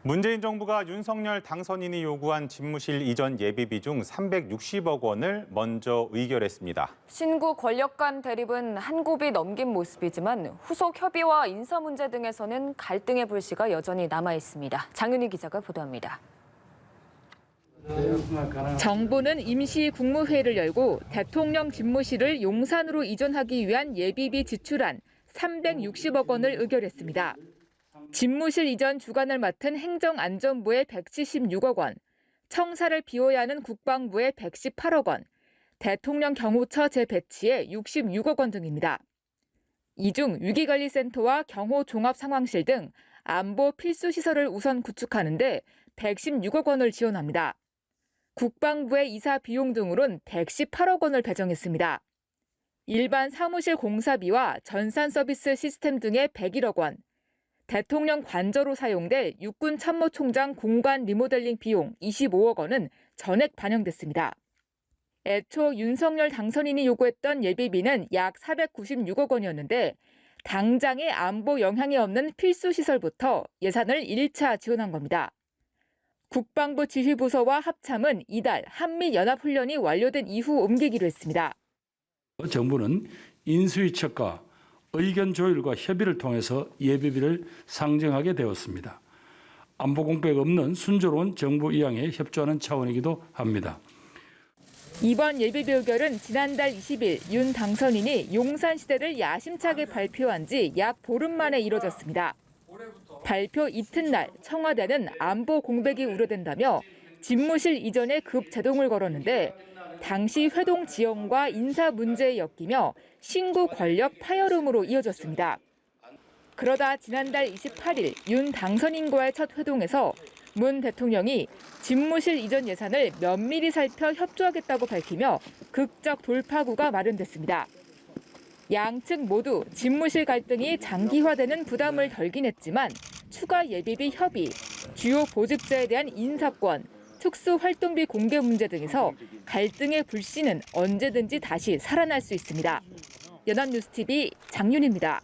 문재인 정부가 윤석열 당선인이 요구한 집무실 이전 예비비 중 360억 원을 먼저 의결했습니다. 신구 권력 간 대립은 한 곱이 넘긴 모습이지만 후속 협의와 인사 문제 등에서는 갈등의 불씨가 여전히 남아 있습니다. 장윤희 기자가 보도합니다. 정부는 임시 국무회의를 열고 대통령 집무실을 용산으로 이전하기 위한 예비비 지출안 360억 원을 의결했습니다. 집무실 이전 주관을 맡은 행정안전부의 176억 원, 청사를 비워야 하는 국방부의 118억 원, 대통령 경호처 재배치에 66억 원 등입니다. 이 중 위기관리센터와 경호종합상황실 등 안보 필수 시설을 우선 구축하는 데 116억 원을 지원합니다. 국방부의 이사 비용 등으론 118억 원을 배정했습니다. 일반 사무실 공사비와 전산 서비스 시스템 등의 101억 원, 대통령 관저로 사용될 육군 참모총장 공간 리모델링 비용 25억 원은 전액 반영됐습니다. 애초 윤석열 당선인이 요구했던 예비비는 약 496억 원이었는데 당장의 안보 영향이 없는 필수 시설부터 예산을 1차 지원한 겁니다. 국방부 지휘부서와 합참은 이달 한미연합훈련이 완료된 이후 옮기기로 했습니다. 정부는 인수위측과 의견 조율과 협의를 통해서 예비비를 상정하게 되었습니다. 안보 공백 없는 순조로운 정부 이양에 협조하는 차원이기도 합니다. 이번 예비비 의결은 지난달 20일 윤 당선인이 용산시대를 야심차게 발표한 지 약 보름 만에 이뤄졌습니다. 발표 이튿날 청와대는 안보 공백이 우려된다며 집무실 이전에 급 제동을 걸었는데 당시 회동 지연과 인사 문제에 엮이며 신구 권력 파열음으로 이어졌습니다. 그러다 지난달 28일 윤 당선인과의 첫 회동에서 문 대통령이 집무실 이전 예산을 면밀히 살펴 협조하겠다고 밝히며 극적 돌파구가 마련됐습니다. 양측 모두 집무실 갈등이 장기화되는 부담을 덜긴 했지만 추가 예비비 협의, 주요 보직자에 대한 인사권, 특수활동비 공개 문제 등에서 갈등의 불씨는 언제든지 다시 살아날 수 있습니다. 연합뉴스TV 장윤희입니다.